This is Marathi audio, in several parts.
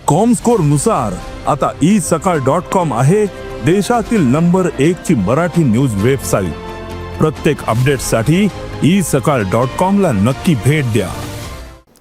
कॉमस्कोर नुसार आता isakal.com आहे देशातील नंबर 1 ची मराठी न्यूज वेबसाईट। प्रत्येक अपडेटसाठी isakal.com ला नक्की भेट द्या।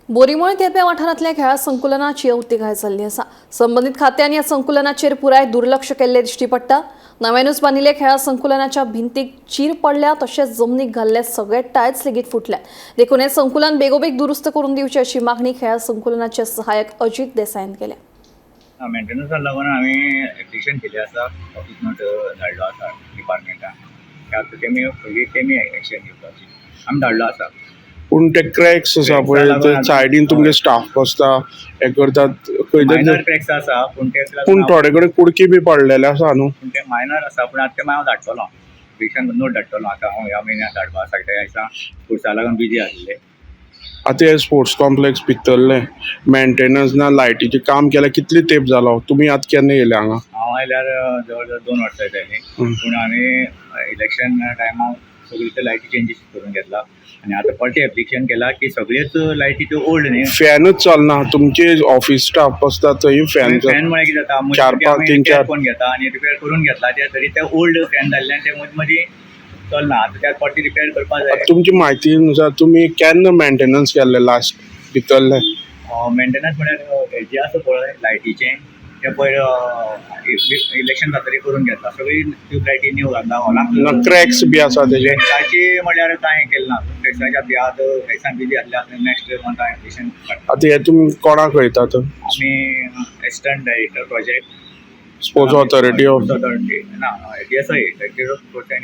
बोरीमोळ केप्या वाठारांतल्या खेळा संकुलनाची उक्ती चल्ली आसा। संबंधित खात्यांनी या संकुलनाचेर पुराय दुर्लक्ष केल्ले दिश्टी पडटा। नव्यानूच बांदिल्ले खेळा संकुलनाच्या भिंतीक चीर पडल्या, तशेंच जमनीक घाल्ले सगळे टायल्स लेगीत फुटल्या। देखून हे संकुलन बेगोबेग दुरुस्त करून दिवचे अशी मागणी खेळा संकुलनाचे सहाय्यक अजित देसाईन केल्या। मेंटेनन्साक लागून आमी एप्लिकेशन केली आसा, ऑफिस नोट धाडलो आसा डिपार्टमेंटाक। तेमी एक्शन घेवपाची आमी धाडलो आसा। पूण ते क्रॅक्स आसा पळय ते सायडीन तुमगे स्टाफ बसता हे करतात मायनर क्रॅक्स आसा पूण थोडे कडेन कुडकी बी पडलेले आसा न्हू। ते मायनर आसा पूण आतां हांव धाडटलो एप्लिकेशन नोट धाडटलो। आतां हांव ह्या म्हयन्याक धाडपा आसा कित्याक दिसा स्पोर्ट्सा लागून बिजी आसले। आतां हे स्पोर्ट्स कॉम्प्लेक्स भितरले मेंटेनन्स ना लायटीचें काम केल्यार कितले तेंप जालो? तुमी आतां केन्ना येयले हांगा? हांव आयल्यार जवळ जवळ 2 वर्सां जालीं, पूण आमी इलेक्शन टायमार सगळी ते लायटी चेंजीस करून घेतला आनी आतां परते एप्लिकेशन केला की सगळ्योच लायटी त्यो ओल्ड न्ही, फॅनूच चलना। तुमचे ऑफिस स्टाफ बसता थंय फॅन म्हळ्यार कितें जाता रिपेर कोण घेता आनी रिपेर करून घेतला ते तरी ते ओल्ड फॅन जाल्ल्यान ते मदीं मदीं चलना। आतां त्या परती रिपेर करपाक जाय। तुमची म्हायतीनुसार तुमी केन्ना मेंटेनन्स केल्ले लास्ट भितरले? मेंटेनन्स म्हळ्यार हेजें आसा पळय लायटीचें ते पयर इलेक्शन जातकीर करून घेतला। सगळी ट्यूब लायटी न्यू घालता हॉलाक। क्रॅक्स बी आसा तेजे? क्रॅक्साची म्हळ्यार कांय केलें ना। क्रॅक्साच्या बियाद क्रॅक्सान बिजी आसल्या नेक्स्ट मंथा एप्लिकेशन काडटा। आतां हे तुमी कोणाक कळयतात? आमी assistant director project sports authority of ना DSI director of sports end